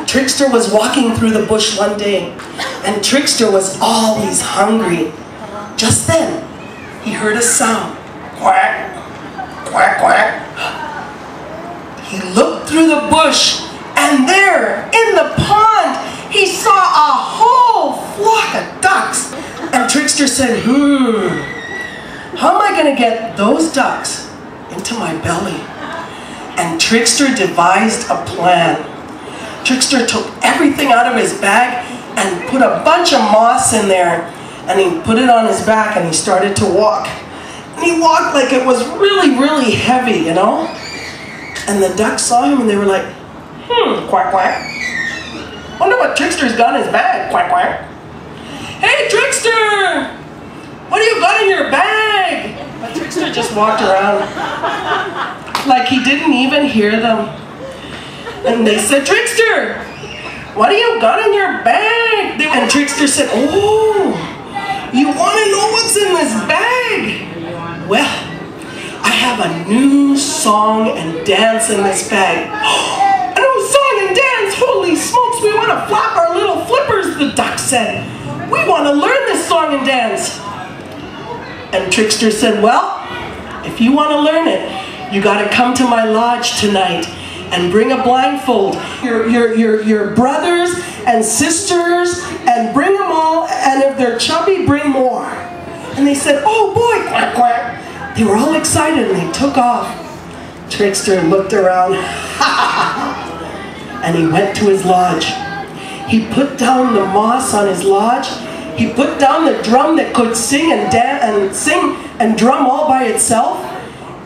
Trickster was walking through the bush one day, and Trickster was always hungry. Just then, he heard a sound. Quack, quack, quack. He looked through the bush, and there, in the pond, he saw a whole flock of ducks. And Trickster said, how am I going to get those ducks into my belly? And Trickster devised a plan. Trickster took everything out of his bag and put a bunch of moss in there, and he put it on his back and he started to walk. And he walked like it was really, really heavy, you know? And the ducks saw him and they were like, quack, quack. Wonder what Trickster's got in his bag, quack, quack. Hey, Trickster! What do you got in your bag? But Trickster just walked around like he didn't even hear them. And they said, Trickster, what do you got in your bag? And Trickster said, oh, you want to know what's in this bag? Well, I have a new song and dance in this bag. A new song and dance? Holy smokes, we want to flap our little flippers, the duck said. We want to learn this song and dance. And Trickster said, well, if you want to learn it, you got to come to my lodge tonight and bring a blindfold. Your brothers and sisters, and bring them all, and if they're chubby, bring more. And they said, oh boy, quack, quack. They were all excited and they took off. Trickster looked around, and he went to his lodge. He put down the moss on his lodge. He put down the drum that could sing and dance and sing and drum all by itself.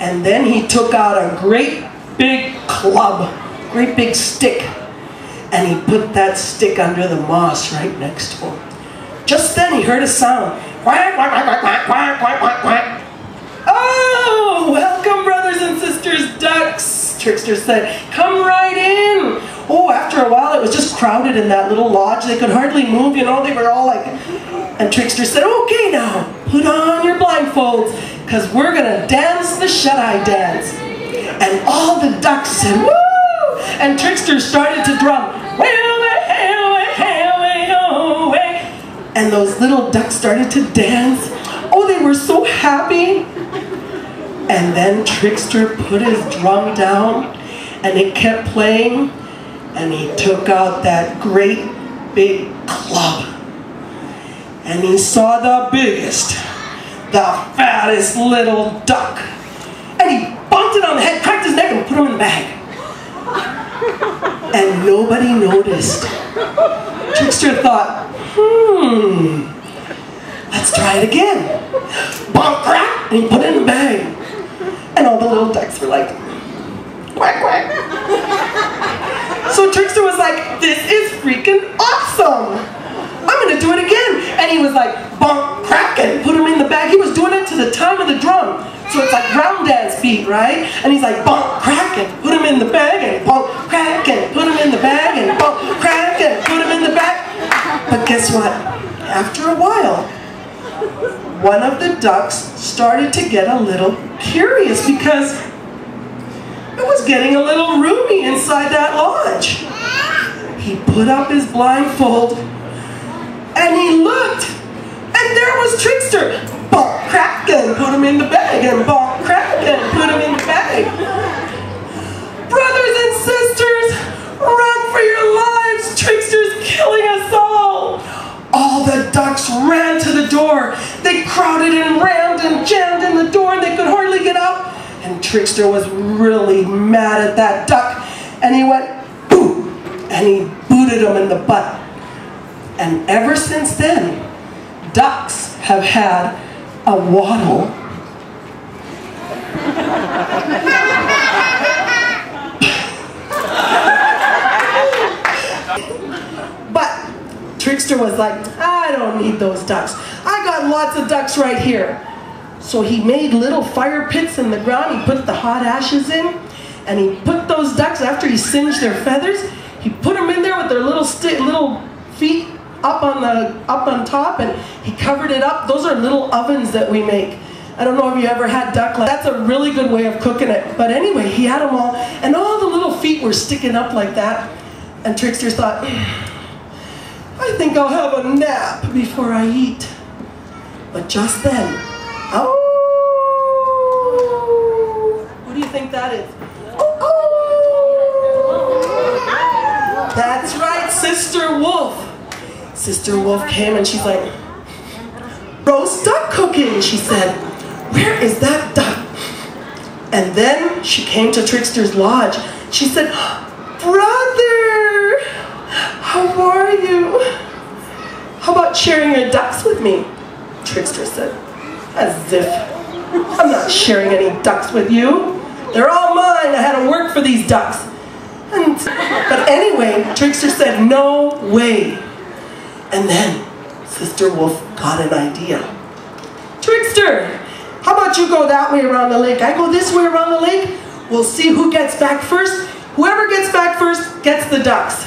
And then he took out a great big club, great big stick, and he put that stick under the moss right next to him. Just then he heard a sound. Quack, quack, quack, quack, quack, quack, quack, quack. Oh, welcome, brothers and sisters ducks, Trickster said. Come right in. Oh, after a while it was just crowded in that little lodge. They could hardly move, you know, they were all like... And Trickster said, okay now, put on your blindfolds, because we're going to dance the shut-eye dance. And all the ducks said, woo! And Trickster started to drum. And those little ducks started to dance. Oh, they were so happy. And then Trickster put his drum down, and it kept playing, and he took out that great big club. And he saw the biggest, the fattest little duck. And he bumped it on the head, cracked his neck, and put him in the bag. And nobody noticed. Trickster thought, let's try it again. Bonk, crack, and he put it in the bag. And all the little ducks were like, quack, quack. So Trickster was like, this is freaking awesome. I'm going to do it again. And he was like, bonk, crack, and put him in the bag. He was doing it to the time of the drum. So it's like round dance beat, right? And he's like, bonk, crack, and put him in the bag, and bonk, crack, and put him in the bag, and bonk, crack, and put him in the bag. But guess what? After a while, one of the ducks started to get a little curious because it was getting a little roomy inside that lodge. He put up his blindfold and he looked, and there was Trickster. Bonk, crack, and put him in the bag, and bonk, crack, and put him in the bag. Brothers and sisters, run for your lives! Trickster's killing us all! All the ducks ran to the door. They crowded and rammed and jammed in the door, and they could hardly get out. And Trickster was really mad at that duck, and he went, boo! And he booted him in the butt. And ever since then, ducks have had a waddle. But Trickster was like, I don't need those ducks. I got lots of ducks right here. So he made little fire pits in the ground. He put the hot ashes in, and he put those ducks, after he singed their feathers, he put them in there with their little feet up on top, and he covered it up. Those are little ovens that we make. I don't know if you ever had duck. That's a really good way of cooking it. But anyway, he had them all, and all the little feet were sticking up like that. And Trickster thought, I think I'll have a nap before I eat. But just then, oh, what do you think that is? Oh, that's right, Sister Wolf. Sister Wolf came and she's like, roast duck cooking, she said. Where is that duck? And then she came to Trickster's lodge. She said, brother, how are you? How about sharing your ducks with me? Trickster said, as if, I'm not sharing any ducks with you. They're all mine. I had to work for these ducks. But anyway, Trickster said, no way. And then Sister Wolf got an idea. Trickster, how about you go that way around the lake? I go this way around the lake. We'll see who gets back first. Whoever gets back first gets the ducks.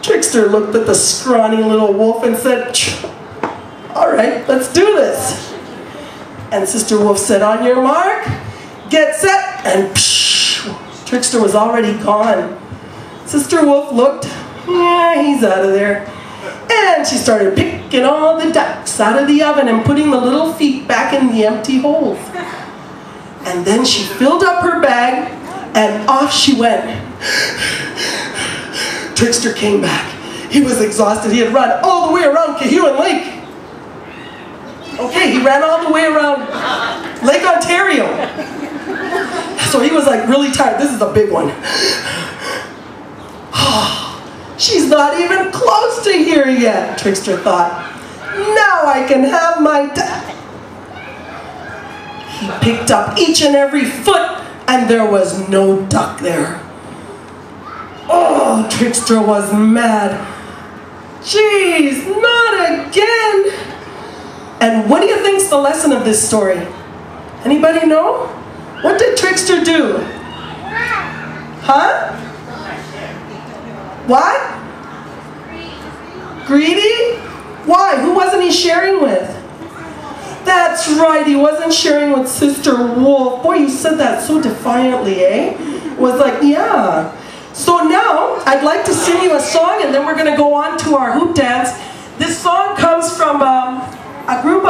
Trickster looked at the scrawny little wolf and said, all right, let's do this. And Sister Wolf said, on your mark, get set, and psh, Trickster was already gone. Sister Wolf looked, yeah, he's out of there. And she started picking all the ducks out of the oven and putting the little feet back in the empty holes. And then she filled up her bag and off she went. Trickster came back. He was exhausted. He had run all the way around Cahuan Lake. Okay, he ran all the way around Lake Ontario. So he was like really tired. This is a big one. She's not even close to here yet, Trickster thought. Now I can have my duck. He picked up each and every foot, and there was no duck there. Oh, Trickster was mad. Jeez, not again. And what do you think's the lesson of this story? Anybody know? What did Trickster do? Huh? What? Greedy? Why? Who wasn't he sharing with? That's right, he wasn't sharing with Sister Wolf. Boy, you said that so defiantly, eh? It was like, yeah. So now, I'd like to sing you a song and then we're going to go on to our hoop dance. This song comes from a group of